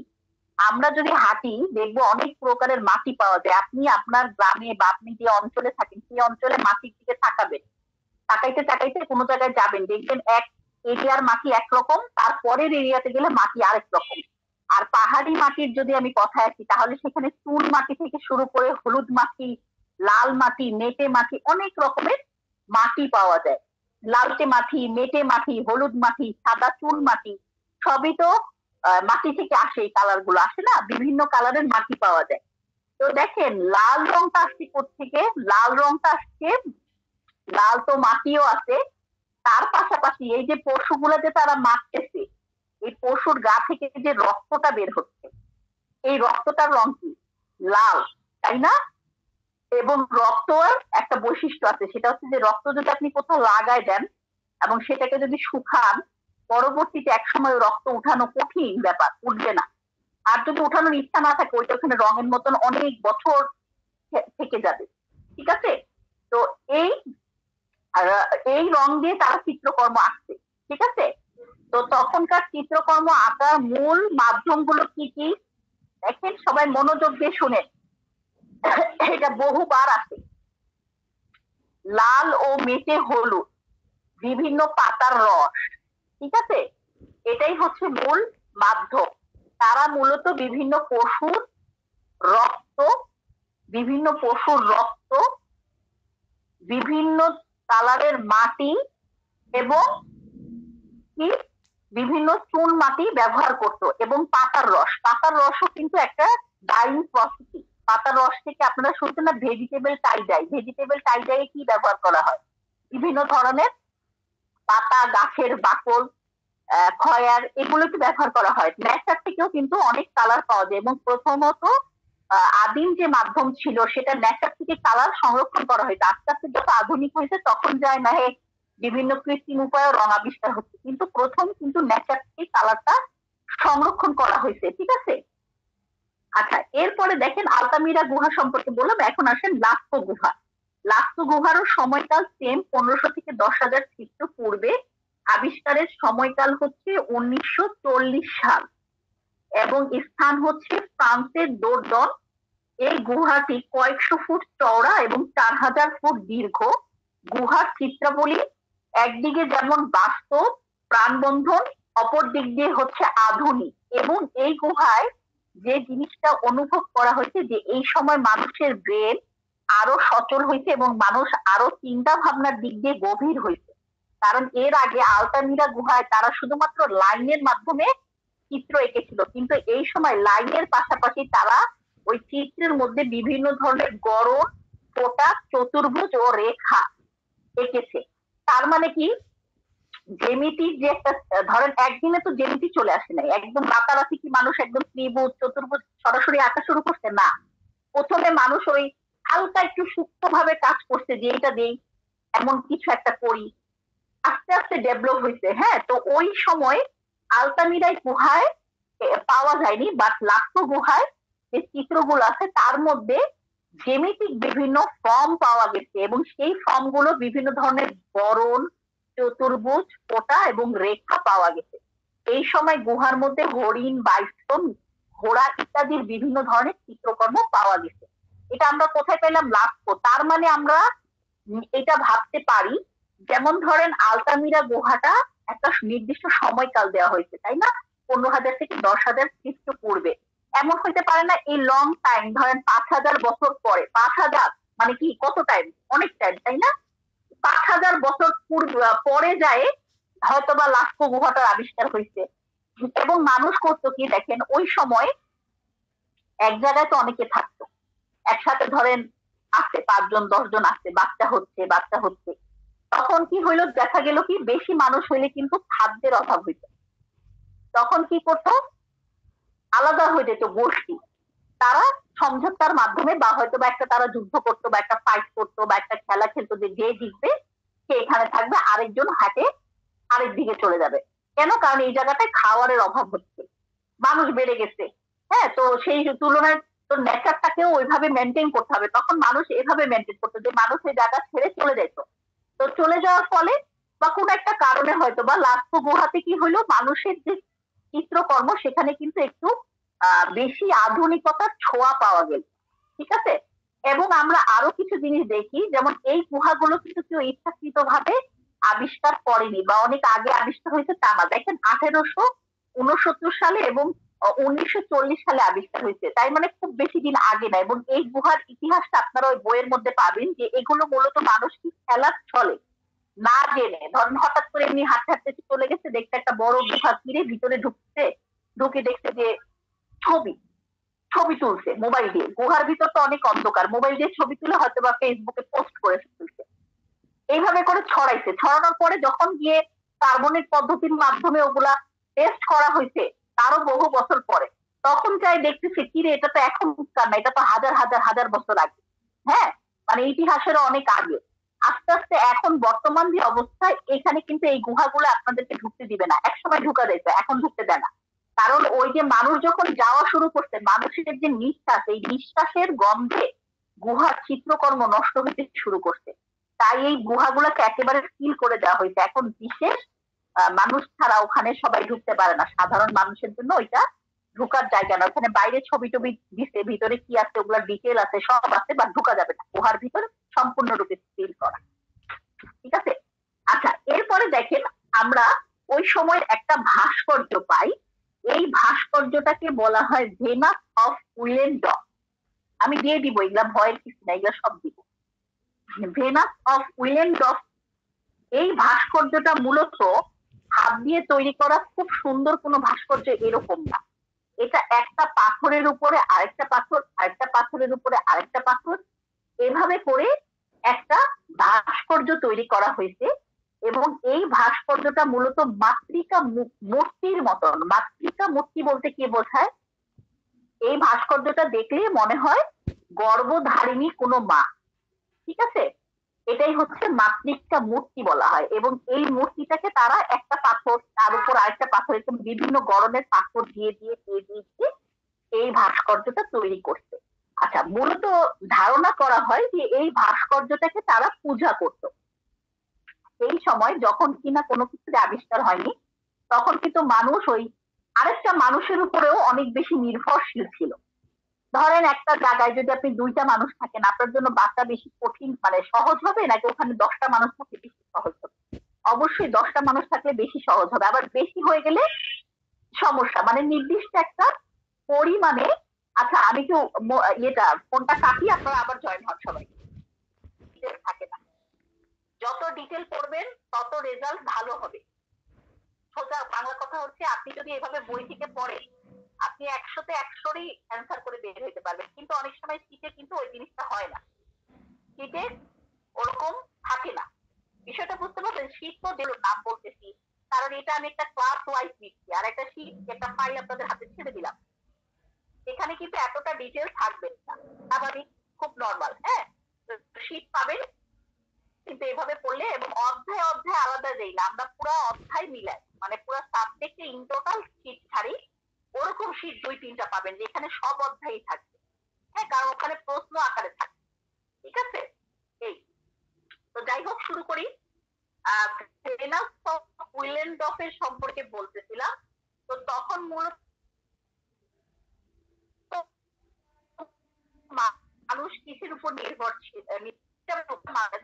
আমরা যদি হাঁটি দেখবো অনেক প্রকারের মাটি পাওয়া যায়। আপনি আপনার গ্রামে বা আপনি যে অঞ্চলে থাকেন সেই অঞ্চলে মাটির দিকে তাকাবেন, তাকাইতে তাকাইতে কোনো জায়গায় যাবেন, দেখবেন এক এরিয়ার মাটি একরকম, তারপরের এরিয়াতে গেলে মাটি আরেক রকম। আর পাহাড়ি মাটির যদি আমি কথায় আসি, তাহলে সেখানে চুন মাটি থেকে শুরু করে হলুদ মাটি, লাল মাটি, মেটে মাটি, অনেক রকমের মাটি পাওয়া যায়। লালচে মাটি, মেটে মাটি, হলুদ মাটি, সাদা চুন মাটি, সবই তো মাটি থেকে আসে। এই কালার গুলো আসে না, বিভিন্ন কালারের মাটি পাওয়া যায়। তো দেখেন লাল রংটা আসছে কোথেকে? লাল রংটা আসছে, লাল তো মাটিও আছে, তার পাশাপাশি এই যে পশুগুলো যে তারা মারতেছে, এই পশুর গা থেকে যে রক্তটা বের হচ্ছে, এই রক্তটার রং কি? লাল, তাই না? এবং রক্তের একটা বৈশিষ্ট্য আছে, সেটা হচ্ছে যে রক্ত যদি আপনি কোথাও লাগায় দেন এবং সেটাকে যদি শুকান, পরবর্তীতে একসময় রক্ত উঠানো কঠিন ব্যাপার, উঠবে না। আর যদি উঠানোর ইচ্ছা না থাকে, ওইটা ওখানে রঙের মতন অনেক বছর থেকে যাবে। ঠিক আছে। তো এই এই রং দিয়ে তারা চিত্রকর্ম আঁকছে। ঠিক আছে। তো তখনকার চিত্রকর্ম আঁকার মূল মাধ্যমগুলো কি কি দেখেন, সবাই মনোযোগ দিয়ে শুনেন, এটা বহুবার আছে। লাল ও মেটে হলুদ, বিভিন্ন পাতার রস। ঠিক আছে, এটাই হচ্ছে মূল মাধ্যম। তারা মূলত বিভিন্ন পশুর রক্ত, বিভিন্ন পশুর রক্ত, বিভিন্ন কালারের মাটি এবং কি বিভিন্ন চুন মাটি ব্যবহার করতো, এবং পাতার রস। পাতার রসও কিন্তু একটা ডাইং প্রসেসিং। পাতার রস থেকে আপনারা শুনছেন না ভেজিটেবল টাইডাই? ভেজিটেবল টাইডাই কি ব্যবহার করা হয়? বিভিন্ন ধরনের পাতা, গাছের বাকল, খয়ার, এগুলোকে ব্যবহার করা হয়। নেচার থেকেও কিন্তু অনেক কালার পাওয়া যায়, এবং প্রথমত আদিম যে মাধ্যম ছিল সেটা নেচার থেকে কালার সংরক্ষণ করা হয়েছে। আস্তে আস্তে যত আধুনিক হয়েছে তখন যায় না বিভিন্ন কৃত্রিম উপায়ে রং আবিষ্কার হচ্ছে, কিন্তু প্রথম কিন্তু নেচার থেকে কালারটা সংরক্ষণ করা হয়েছে। ঠিক আছে। আচ্ছা, এরপরে দেখেন আলতামিরা গুহা সম্পর্কে বললাম, এখন আসেন লাস্কো গুহা। লাস্কো গুহারও সময়কাল সেম, 1500 থেকে 10,000 খ্রিস্টপূর্বে। আবিষ্কারের সময়কাল হচ্ছে 1940 সাল, এবং স্থান হচ্ছে ফ্রান্সের দোর্দন। এই গুহাটি কয়েকশো ফুট চওড়া এবং 4,000 ফুট দীর্ঘ। গুহার চিত্রাবলী একদিকে যেমন বাস্তব প্রাণবন্ধন, অপর দিক দিয়ে হচ্ছে আধুনিক। এবং এই গুহায় যে জিনিসটা অনুভব করা হয়েছে যে এই সময় মানুষের ব্রেন আরো সচল হয়েছে এবং মানুষ আরো চিন্তা ভাবনার দিক দিয়ে গভীর হয়েছে। কারণ এর আগে আলতামিরা গুহায় তারা শুধুমাত্র লাইনের মাধ্যমে চিত্র এঁকেছিল, কিন্তু এই সময় লাইনের পাশাপাশি তারা ওই চিত্রের মধ্যে বিভিন্ন ধরনের গড়ন, ফোঁটা, চতুর্ভুজ ও রেখা এঁকেছে। তার মানে কি, জ্যামিতির যে একটা, ধরেন একদিনে তো জ্যামিতি চলে আসে নাই, একদম রাতারাতি কি মানুষ একদম ত্রিভুজ চতুর্ভুজ সরাসরি আঁকা শুরু করছে না। প্রথমে মানুষ ওই হালকা একটু সূক্ষ্মভাবে কাজ করছে যে এটা দেই, এমন কিছু একটা করি, আস্তে আস্তে ডেভেলপ হয়েছে। হ্যাঁ, তো ওই সময় আলতামিরাই গুহায় পাওয়া যায়নি, বাট লাক্টো গুহায় যে চিত্রগুলো আছে তার মধ্যে জ্যামিতিক বিভিন্ন ফর্ম পাওয়া গেছে, এবং সেই ফর্ম গুলো বিভিন্ন ধরনের বরণ, চতুর্ভুজ, ফোঁটা এবং রেখা পাওয়া গেছে। এই সময় গুহার মধ্যে হরিণ, বাইসন, ঘোড়া ইত্যাদির বিভিন্ন ধরনের চিত্রকর্ম পাওয়া গেছে। এটা আমরা কোথায় পেলাম? লাক্টো। তার মানে আমরা এটা ভাবতে পারি, যেমন ধরেন আলতামিরা গুহাটা একটা নির্দিষ্ট সময়কাল দেওয়া হয়েছে, তাই না? 15,000 থেকে 10,000 খ্রিস্টপূর্বে। এমন হইতে পারে না এই লং টাইম, ধরেন 5,000 বছর পরে, 5,000 মানে কি কত টাইম? অনেক টাইম, তাই না? 5,000 বছর পরে যায় হয়তোবা লাস্কো গুহাটার আবিষ্কার হয়েছে। এবং মানুষ করতো কি দেখেন, ওই সময় এক জায়গায় তো অনেকে থাকতো, একসাথে ধরেন আছে 5 জন 10 জন আছে, বাচ্চা হচ্ছে বাচ্চা হচ্ছে, তখন কি হইলো, দেখা গেল কি বেশি মানুষ হইলে কিন্তু খাদ্যের অভাব হইতো। তখন কি করতো, আলাদা হয়ে যেত গোষ্ঠী, তারা সমঝোতার মাধ্যমে বা হয়তো বা একটা তারা যুদ্ধ করতো বা একটা ফাইট করতো বা একটা খেলা খেলতো যে যে জিতবে সে এখানে থাকবে, আরেকজন হাটে আরেক দিকে চলে যাবে। কেন? কারণ এই জায়গাটায় খাওয়ারের অভাব হচ্ছে, মানুষ বেড়ে গেছে। হ্যাঁ, তো সেই তুলনায় তো নেচারটাকেও ওইভাবে মেনটেন করতে হবে, তখন মানুষ এভাবে মেনটেন করতো যে মানুষ এই জায়গা ছেড়ে চলে যেত। তো চলে যাওয়ার ফলে বা কোন একটা কারণে হয়তো বা লাস্কো গুহাতে কি হলো, মানুষের যে চিত্রকর্ম সেখানে কিন্তু একটু বেশি আধুনিকতার ছোঁয়া পাওয়া গেল। ঠিক আছে? এবং আমরা আরো কিছু জিনিস দেখি, যেমন এই গুহাগুলো কিন্তু কেউ ইচ্ছাকৃত ভাবে আবিষ্কার করেনি বা অনেক আগে আবিষ্কার হয়েছে তা না। দেখেন 1869 সালে এবং 1940 সালে আবিষ্কার হয়েছে, তাই মানে খুব বেশি দিন আগে না। এবং এই গুহার ইতিহাসটা আপনারা ওই বইয়ের মধ্যে পাবেন যে এগুলো মূলত মানুষ কি খেলার ছলে না জেনে, ধরেন হঠাৎ করে এমনি হাঁটতে হাঁটতে চলে গেছে, দেখতে একটা বড় গুহা, ফিরে ভিতরে ঢুকছে, ঢুকে দেখছে যে ছবি ছবি তুলছে মোবাইল দিয়ে। গুহার ভিতর তো অনেক অন্ধকার, মোবাইল দিয়ে ছবি তুলে হয়তো বা ফেসবুকে পোস্ট করে ফেলছে। এইভাবে করে ছড়াইছে, ছড়ানোর পরে যখন গিয়ে কার্বনেট পদ্ধতির মাধ্যমে ওগুলা টেস্ট করা হয়েছে তারও বহু বছর পরে, তখন যাই দেখতেছে কিরে এটা তো এখনকার না, এটা তো হাজার হাজার হাজার বছর আগে। হ্যাঁ, মানে ইতিহাসের অনেক আগে। আস্তে আস্তে এখন বর্তমান যে অবস্থায়, এখানে কিন্তু এই গুহাগুলো আপনাদেরকে ঢুকতে দিবে না। একসময় ঢুকা যেত, এখন ঢুকতে দেয় না। কারণ ওই যে মানুষ যখন যাওয়া শুরু করছে, মানুষের যে নিঃশ্বাস, এই নিঃশ্বাসের গন্ধে গুহার চিত্রকর্ম নষ্ট হতে শুরু করছে। তাই এই গুহাগুলোকে একেবারে সিল করে দেওয়া হয়েছে। এখন বিশেষ মানুষ ছাড়া ওখানে সবাই ঢুকতে পারে না, সাধারণ মানুষের জন্য ওইটা ঢুকার জায়গা না। ওখানে বাইরে ছবি টবি দিছে, ভিতরে কি আছে ওগুলা ডিটেল আছে, সব আছে, বা ঢুকা যাবে না। গুহার ভিতরে সম্পূর্ণরূপে সিল করা। ঠিক আছে? আচ্ছা, এরপরে দেখেন আমরা ওই সময়ের একটা ভাস্কর্য পাই। এই ভাস্কর্যটাকে বলা হয় ভেনাস অফ উইলেন্ডর্ফ। আমি দিয়ে দিব, এগুলা ভয়ের কিছু না, এগুলা সব দিব। ভেনাস অফ উইলেন্ডর্ফ, এই ভাস্কর্যটা মূলত হাত দিয়ে তৈরি করা খুব সুন্দর কোনো ভাস্কর্য এরকম না। এটা একটা পাথরের উপরে আরেকটা পাথর, আরেকটা পাথরের উপরে আরেকটা পাথর, এভাবে করে একটা ভাস্কর্য তৈরি করা হয়েছে। এবং এই ভাস্কর্যটা মূলত মাতৃকা মূর্তির মতন। মাতৃকা মূর্তি বলতে কি বোঝায়? এই ভাস্কর্যটা দেখলে মনে হয় গর্ভধারিণী কোনো মা। ঠিক আছে? এটাই হচ্ছে মাতৃকা মূর্তি বলা হয়। এবং এই মূর্তিটাকে তারা একটা পাথর, তার উপর আরেকটা পাথর, এরকম বিভিন্ন গরনের পাথর দিয়ে দিয়ে দিয়ে দিয়ে এই ভাস্কর্যটা তৈরি করছে। আচ্ছা, মূলত ধারণা করা হয় যে এই ভাস্কর্যটাকে তারা পূজা করত। সেই সময় যখন কিনা কোনো কিছুর আবিষ্কার হয়নি, তখন কিন্তু মানুষ ওই আরেকটা মানুষের উপরেও অনেক বেশি নির্ভরশীল ছিল। ধরেন একটা জায়গায় যদি আপনি 2টা মানুষ থাকেন, আপনার জন্য বাঁচা বেশি কঠিন মানে সহজ হবে, নাকি ওখানে 10টা মানুষ থাকলে বেশি সহজ হবে? অবশ্যই 10টা মানুষ থাকলে বেশি সহজ হবে। আবার বেশি হয়ে গেলে সমস্যা, মানে নির্দিষ্ট একটা পরিমাণে। আচ্ছা, আমি একটু ইয়েটা ফোনটা কাটি, আপনারা আবার জয়েন হন সবাই। থাকে না, যত ডিটেল পড়বেন তত রেজাল্ট ভালো হবে। সোজা বাংলা কথা হচ্ছে, আপনি যদি এভাবে বই থেকে পড়েন, আপনি 100তে 100রই অ্যান্সার করে বের হইতে পারবেন। কিন্তু অনেক সময় শীতে কিন্তু ওই জিনিসটা হয় না, শীতে ওরকম থাকে না। বিষয়টা বুঝতে পারছেন? শীত তো দিল নাম বলতেছি, কারণ এটা আমি একটা ক্লাস ওয়াইজ দিচ্ছি, আর একটা শীত একটা ফাইল আপনাদের হাতে ছেড়ে দিলাম। এখানে কিন্তু এতটা ডিটেল থাকবে না, স্বাভাবিক। খুব নর্মাল। হ্যাঁ, শীট পাবেন, কিন্তু এভাবে পড়লে এবং অধ্যায় অধ্যায় আলাদা দেই না, আমরা পুরো অধ্যায় মিলাই, মানে পুরো সাবজেক্টে ইন টোটাল শীট ছাড়ি, ওরকম শীট 2-3টা পাবেন যেখানে সব অধ্যায়ই থাকবে। হ্যাঁ, কারণ ওখানে প্রশ্ন আকারে থাকে। ঠিক আছে, এই তো যাই হোক শুরু করি। ভেনাস অফ উইলেন্ডফের সম্পর্কে বলতেছিলাম। তো তখন মূলত মানুষ কিসের উপর নির্ভরশীল,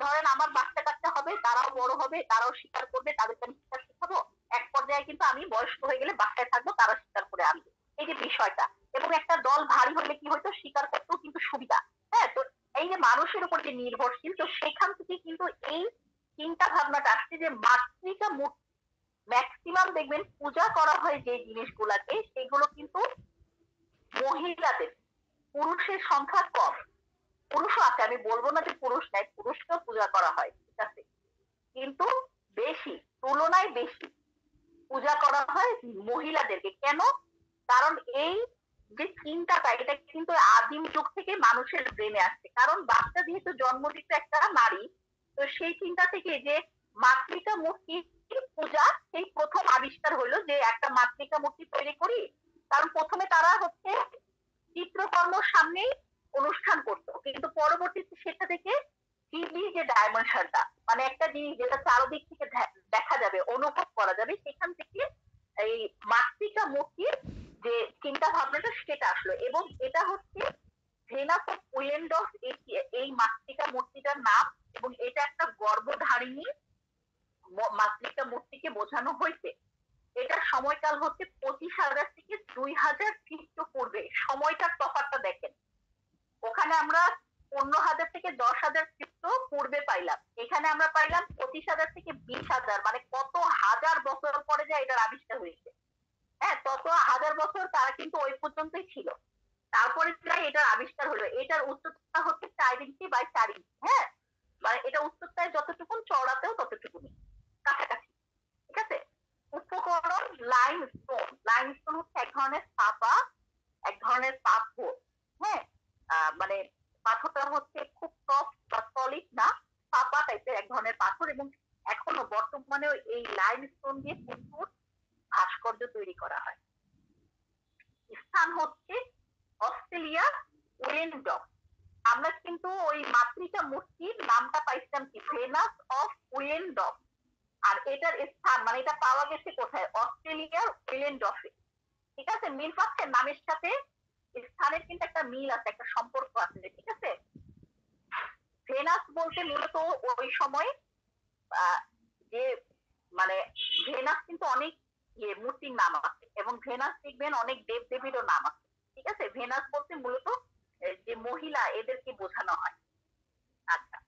ধরেন আমার বাচ্চা কাচ্চা হবে, তারাও বড় হবে, তারাও শিকার করবে, তাদেরকে আমি শিকার শিখাবো। এক পর্যায়ে কিন্তু আমি বয়স্ক হয়ে গেলে বাসায় থাকবো, তারা শিকার করে আনবে, এই যে বিষয়টা। এবং একটা দল ভারী হলে কি হয়তো শিকার করতেও কিন্তু সুবিধা। হ্যাঁ, তো এই যে মানুষের উপর যে নির্ভরশীল, তো সেখান থেকে কিন্তু এই চিন্তা ভাবনাটা আসছে যে মাতৃকা ম্যাক্সিমাম দেখবেন পূজা করা হয় যে জিনিসগুলাকে, সেগুলো কিন্তু মহিলাদের, পুরুষের সংখ্যা কম। পুরুষও আছে, আমি বলবো না যে পুরুষ নাই, পুরুষকেও পূজা করা হয়, ঠিক আছে, কিন্তু বেশি, তুলনায় বেশি পূজা করা হয় মহিলাদেরকে। কেন? কারণ এই যে চিন্তাটা, এটা কিন্তু আদিম যুগ থেকে মানুষের ব্রেনে আসছে। কারণ বাচ্চা যেহেতু জন্ম দিতে একটা নারী, তো সেই চিন্তা থেকে যে মাতৃকা মূর্তির পূজা, সেই প্রথম আবিষ্কার হলো যে একটা মাতৃকা মূর্তি তৈরি করি। কারণ প্রথমে তারা হচ্ছে চিত্রকর্মর সামনেই অনুষ্ঠান করতো, কিন্তু পরবর্তীতে সেটা থেকে থ্রিডি যে ডাইমেনশনটা, মানে একটা জিনিস যেটা চারদিক থেকে দেখা যাবে, অনুভব করা যাবে, সেখান থেকে এই মাতৃকা মূর্তির যে চিন্তা ভাবনাটা সেটা আসলো। এবং এটা হচ্ছে ভেনাস অফ উইলেন্ডফ, এই মাতৃকা মূর্তিটার নাম। এবং এটা একটা গর্ভধারিণী মাতৃকা মূর্তিকে বোঝানো হয়েছে। এটার সময়কাল হচ্ছে 25,000 থেকে 2,000 খ্রিস্টপূর্বে। সময়টার তফাৎটা দেখেন, ওখানে আমরা 15,000 থেকে 10,000 খ্রিস্ট পূর্বে পাইলাম, এখানে আমরা পাইলাম 25,000 থেকে 20,000, মানে কত হাজার বছর পরে যা এটার আবিষ্কার হয়েছে। হ্যাঁ, তত হাজার বছর তারা কিন্তু ওই পর্যন্তই ছিল, তারপরে প্রায় এটার আবিষ্কার হলো। এটার উচ্চতা হচ্ছে 4 ইঞ্চি বাই 4 ইঞ্চি। হ্যাঁ, মানে এটা উচ্চতায় যতটুকু, চওড়াতেও ততটুকুনি, কাছাকাছি। ঠিক আছে, উপকরণ লাইমস্টোন। লাইমস্টোন হচ্ছে এক ধরনের ফাঁপা, এক ধরনের পাথর। হ্যাঁ, মানে পাথরটা হচ্ছে খুব সফট বা সলিড না, ফাঁপা টাইপের এক ধরনের পাথর। এবং এখনো বর্তমানে এই লাইমস্টোন দিয়ে প্রচুর ভাস্কর্য তৈরি করা হয়। স্থান হচ্ছে অস্ট্রেলিয়া, উইলেন্ডফ। আমরা কিন্তু ওই মাতৃকা মূর্তির নামটা পাইছিলাম কি, ভেনাস অফ উইলেন্ডফ। আর এটার স্থান, মানে এটা পাওয়া গেছে কোথায়, অস্ট্রেলিয়ার উইলেন্ডফে। ঠিক আছে, মিল পাচ্ছেন নামের সাথে, স্থানের কিন্তু একটা মিল আছে, একটা সম্পর্ক আছে। ঠিক আছে, ভেনাস বলতে মূলত ওই সময় যে মানে ভেনাস কিন্তু অনেক মূর্তির নাম আছে, এবং ভেনাস দেখবেন অনেক দেব দেবীরও নাম আছে। ঠিক আছে, ভেনাস বলতে মূলত যে মহিলা, এদেরকে বোঝানো হয়। আচ্ছা,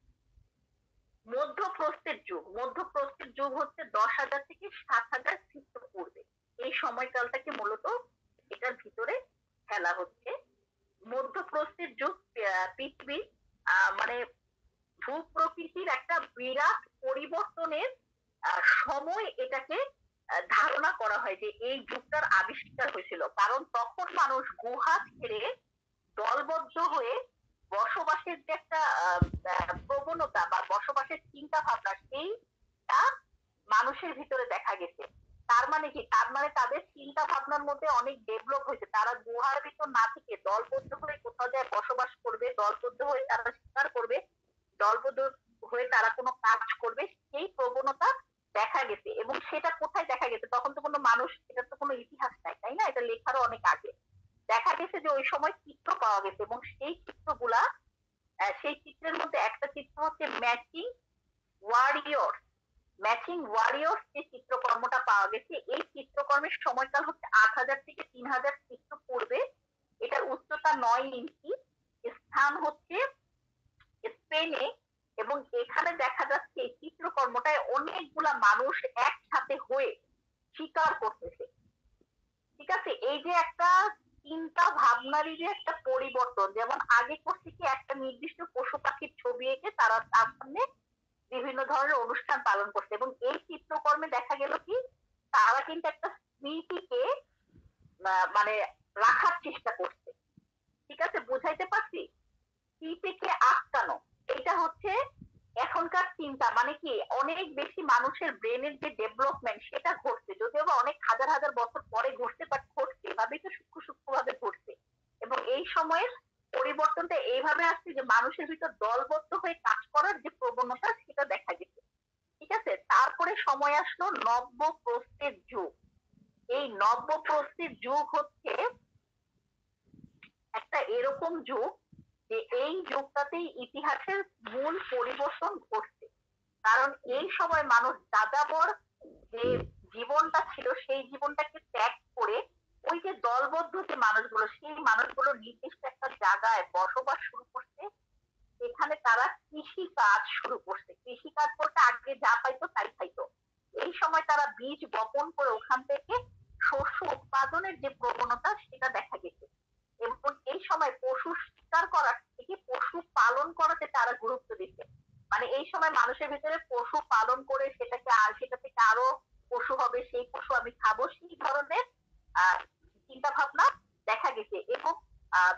মধ্যপ্রস্থের যুগ। মধ্যপ্রস্থের যুগ হচ্ছে 10,000 থেকে 7,000 খ্রিস্টপূর্বে। এই সময়কালটাকে মূলত এটার ভিতরে ফেলা হচ্ছে। মধ্যপ্রস্থের যুগ পৃথিবীর মানে ভূপ্রকৃতির একটা বিরাট পরিবর্তনের সময় এটাকে ধারণা করা হয় যে এই যুগটার আবিষ্কার হয়েছিল। কারণ তখন মানুষ গুহা ছেড়ে দলবদ্ধ হয়ে বসবাসের যে একটা প্রবণতা বা বসবাসের চিন্তা ভাবনা, সেইটা মানুষের ভিতরে দেখা গেছে। তার মানে কি, তার মানে তাদের চিন্তা ভাবনার মধ্যে অনেক ডেভেলপ হয়েছে। তারা গুহার ভিতর না থেকে দলবদ্ধ হয়ে কোথাও যায় বসবাস করবে, দলবদ্ধ হয়ে তারা শিকার করবে, দলবদ্ধ হয়ে তারা কোনো কাজ করবে, সেই প্রবণতা দেখা গেছে। এবং সেটা কোথায় দেখা গেছে, তখন তো কোনো মানুষ, এটা তো কোনো ইতিহাস নাই, তাই না, এটা লেখারও অনেক আগে। দেখা গেছে যে ওই সময় চিত্র পাওয়া গেছে, এবং সেই চিত্রগুলা, সেই চিত্রের মধ্যে একটা চিত্র হচ্ছে ম্যাচিং ওয়ারিয়র। ম্যাচিং ওয়ারিয়র যে চিত্রকর্মটা পাওয়া গেছে, এই চিত্রকর্মের সময়কাল হচ্ছে 8,000 থেকে 3,000 খ্রিস্টপূর্বে। এটার উচ্চতা 9 ইঞ্চি। স্থান হচ্ছে স্পেনে। এবং এখানে দেখা যাচ্ছে এই চিত্রকর্মটায় অনেকগুলা মানুষ একসাথে হয়ে শিকার করতেছে। ঠিক আছে, এই যে একটা চিন্তা ভাবনারই যে একটা পরিবর্তন, যেমন আগে করছে কি, একটা নির্দিষ্ট পশু পাখির ছবি এঁকে তারা তার সামনে বিভিন্ন ধরনের অনুষ্ঠান পালন করছে। এবং এই চিত্রকর্মে দেখা গেল কি, তারা কিন্তু একটা স্মৃতিকে মানে রাখার চেষ্টা করছে। ঠিক আছে, বুঝাইতে পারছি? টিপেকে আটকানো, এটা হচ্ছে এখনকার চিন্তা। মানে কি অনেক বেশি মানুষের ব্রেনের যে ডেভেলপমেন্ট সেটা ঘটছে, যদিও বা অনেক হাজার হাজার বছর পরে ঘটছে, বাট ঘটছে এভাবেই তো সূক্ষ্ম সূক্ষ্ম ভাবে ঘটছে। এবং এই সময়ের পরিবর্তনটা এইভাবে আসছে যে মানুষের ভিতর দলবদ্ধ হয়ে কাজ করার যে প্রবণতা সেটা দেখা গেছে। ঠিক আছে, তারপরে সময় আসলো নব্য প্রস্থের যুগ। এই নব্য প্রস্থের যুগ হচ্ছে একটা এরকম যুগ যে এই যুগটাতেই ইতিহাসের মূল পরিবর্তন ঘটছে। কারণ এই সময় মানুষ যাযাবর যে জীবনটা ছিল সেই জীবনটাকে ত্যাগ করে ওই যে দলবদ্ধ যে মানুষগুলো, সেই মানুষগুলো নির্দিষ্ট একটা জায়গায় বসবাস শুরু করছে। এখানে তারা কৃষি কাজ শুরু করছে। কৃষি কাজ করতে আগে যা পাইতো তাই খাইতো। এই সময় তারা বীজ বপন করে ওখান থেকে শস্য উৎপাদনের যে প্রবণতা সেটা দেখা গেছে। এবং এই সময় পশু শিকার করার থেকে পশু পালন করাতে তারা গুরুত্ব দিচ্ছে। মানে এই সময় মানুষের ভিতরে পশু পালন করে সেটাকে সেটা থেকে আরো পশু হবে, সেই পশু আমি খাবো, সেই ধরনের চিন্তা ভাবনা দেখা গেছে। এবং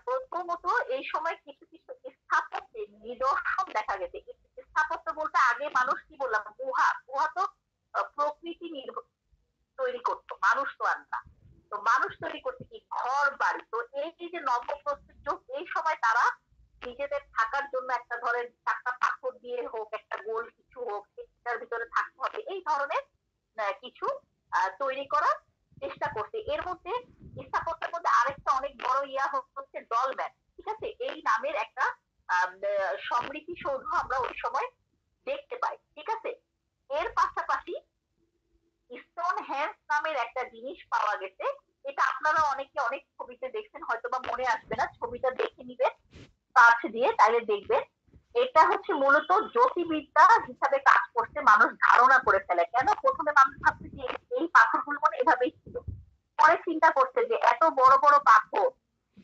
প্রথমত এই সময় কিছু কিছু স্থাপত্যের নিদর্শন দেখা গেছে। স্থাপত্য বলতে আগে মানুষ কি বললাম, গুহা, গুহা তো প্রকৃতি নির্ভর তৈরি করতো, মানুষ তো আর না। তো মানুষ তৈরি করতে কি ঘর বাড়ি। তো এই যে নবপ্রস্তুত যুগ, এই সময় তারা নিজেদের থাকার জন্য একটা ধরেন চারটা পাথর দিয়ে হোক, একটা গোল কিছু হোক, সেটার ভিতরে থাকতে হবে, এই ধরনের কিছু তৈরি করার চেষ্টা করছে। এর মধ্যে স্থাপত্যের মধ্যে আরেকটা অনেক বড় ইয়া হচ্ছে ডলম্যান। ঠিক আছে, এই নামের একটা সমৃদ্ধি সৌধ আমরা ওই সময় দেখতে পাই। ঠিক আছে, এর পাশাপাশি স্টোন হ্যান্স নামের একটা জিনিস পাওয়া গেছে। এটা আপনারা অনেকে অনেক ছবিতে দেখছেন, হয়তো বা মনে আসবে না, ছবিটা দেখে নিবেন কাছ দিয়ে, তাহলে দেখবেন এটা হচ্ছে মূলত জ্যোতির্বিদ্যা হিসাবে কাজ করছে। মানুষ ধারণা করে ফেলে, কেন প্রথমে মানুষ ভাবছে যে এই পাথরগুলো মানে এভাবেই ছিল। পরে চিন্তা করছে যে এত বড় বড় পাথর,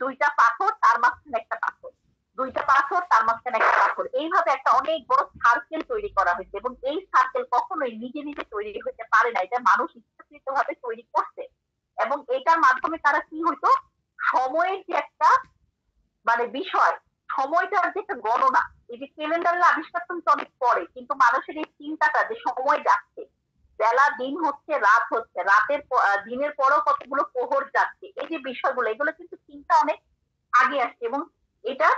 দুইটা পাথর তার মাঝখানে একটা পাথর, দুইটা পাথর তার মাঝখানে একটা পাথর, এইভাবে একটা অনেক বড় সার্কেল তৈরি করা হয়েছে। এবং এই সার্কেল কখনোই নিজে নিজে তৈরি হতে পারে না, এটা মানুষ ইচ্ছাকৃত ভাবে তৈরি করছে। এবং এটার মাধ্যমে তারা কি হইতো, সময়ের যে একটা মানে বিষয়, সময়টার যে একটা গণনা, এই যে ক্যালেন্ডারের আবিষ্কার কিন্তু অনেক পরে, কিন্তু মানুষের এই চিন্তাটা যে সময় যাচ্ছে, বেলা দিন হচ্ছে রাত হচ্ছে, দিনের পরও কতগুলো প্রহর যাচ্ছে, এই যে বিষয়গুলো, এগুলো কিন্তু চিন্তা অনেক আগে আসছে। এবং এটা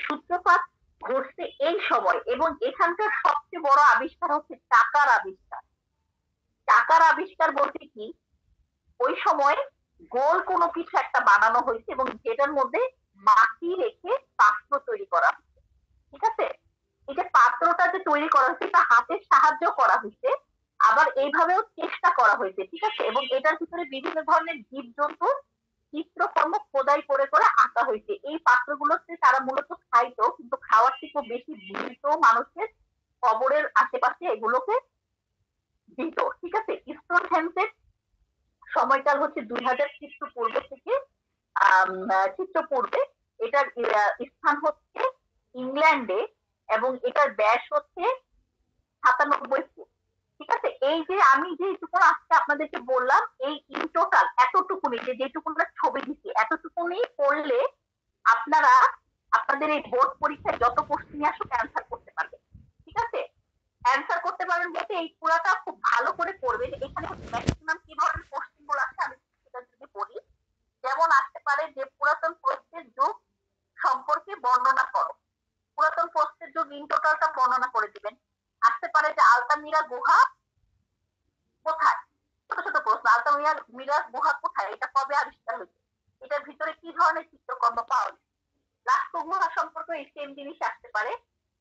সূত্রপাত ঘটছে এই সময়। এবং এখানকার সবচেয়ে বড় আবিষ্কার হচ্ছে টাকার আবিষ্কার। টাকার আবিষ্কার বলতে কি, ওই সময় গোল কোনো কিছু একটা বানানো হয়েছে এবং যেটার মধ্যে মাটি রেখে পাত্র তৈরি করা হয়েছে। ঠিক আছে, এই যে পাত্রটা যে তৈরি করা হয়েছে এটা হাতের সাহায্য করা হয়েছে, আবার এইভাবেও চেষ্টা করা হয়েছে। ঠিক আছে, এবং এটার ভিতরে বিভিন্ন ধরনের জীবজন্তু চিত্রকর্ম খোদাই করে করে আঁকা হয়েছে। এই পাত্রগুলোতে তারা মূলত খাইতো, কিন্তু খাওয়ার থেকেও বেশি মৃত মানুষের কবরের আশেপাশে এগুলোকে দিত। ঠিক আছে, স্টোন হ্যান্সের সময়কাল হচ্ছে 2000 খ্রিস্টপূর্ব থেকে খ্রিস্টপূর্বে। এটার স্থান হচ্ছে ইংল্যান্ডে এবং এটার ব্যাস হচ্ছে 97 ফুট। ঠিক আছে, এই যে আমি যেটুকু আজকে আপনাদেরকে বললাম, এই ইন টোটাল এতটুকুনি, যেটুকু ছবি দিচ্ছি, এতটুকুনি পড়লে আপনারা আপনাদের এই বোর্ড পরীক্ষায় যত কোশ্চেন আসুক অ্যান্সার করতে পারবেন। ঠিক আছে, অ্যান্সার করতে পারবেন বলতে এই পুরাটা খুব ভালো করে পড়বেন। এখানে ম্যাক্সিমাম কি ধরনের কোশ্চেন গুলো আছে আমি সেটা যদি বলি, যেমন আসতে পারে যে পুরাতন প্রস্থের যুগ সম্পর্কে বর্ণনা করো। পুরাতন প্রস্থের যুগ ইন টোটালটা বর্ণনা করে দিবেন। আসতে পারে যে আলতামিরা গুহা কোথায়, ছোট ছোট প্রশ্ন, আলতামিরা গুহা কোথায়, এটা কবে আবিষ্কার হয়েছে, এটার ভিতরে কি ধরনের চিত্রকর্ম পাওয়া যায়। লাস্কো গুহা সম্পর্কে এই সেম জিনিস আসতে পারে।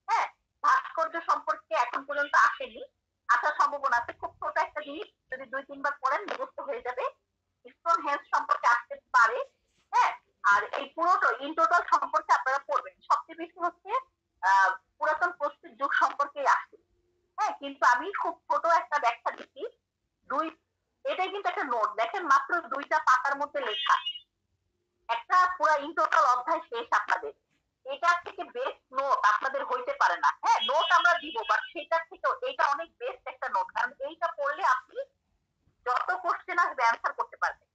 হ্যাঁ, ভাস্কর্য সম্পর্কে এখন পর্যন্ত আসেনি, আসার সম্ভাবনা আছে। খুব ছোট একটা জিনিস, যদি 2-3 বার পড়েন মুখস্থ হয়ে যাবে। স্টোন হেঞ্জ সম্পর্কে আসতে পারে। হ্যাঁ, আর এই পুরোটা ইন টোটাল সম্পর্কে আপনারা পড়বেন। সবচেয়ে বেশি হচ্ছে পুরাতন প্রস্তুত যুগ সম্পর্কে আসে। হ্যাঁ, কিন্তু আমি খুব ছোট একটা ব্যাখ্যা দিচ্ছি। দুই, এটাই কিন্তু একটা নোট, দেখেন মাত্র 2টা পাতার মধ্যে লেখা, একটা পুরো ইন টোটাল অধ্যায় শেষ আপনাদের। এটার থেকে বেস্ট নোট আপনাদের হইতে পারে না। হ্যাঁ, নোট আমরা দিব, বাট সেটার থেকেও এটা অনেক বেস্ট একটা নোট, কারণ এইটা পড়লে আপনি যত কোশ্চেন আসবে অ্যান্সার করতে পারবেন।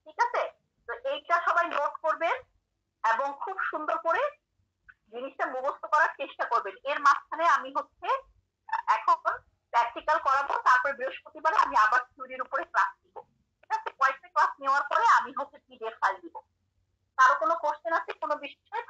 ঠিক আছে, তো এইটা সবাই নোট করবেন এবং খুব সুন্দর করে জিনিসটা মুখস্থ করার চেষ্টা করবেন। এর মাঝখানে আমি হচ্ছে এখন প্র্যাকটিক্যাল করাবো, তারপরে বৃহস্পতিবারে আমি আবার থিওরির উপরে ক্লাস দিব। ঠিক আছে, কয়েকটা ক্লাস নেওয়ার পরে আমি হচ্ছে পিডিএফ ফাইল দিব। কারো কোনো কোশ্চেন আছে কোনো বিষয়ে?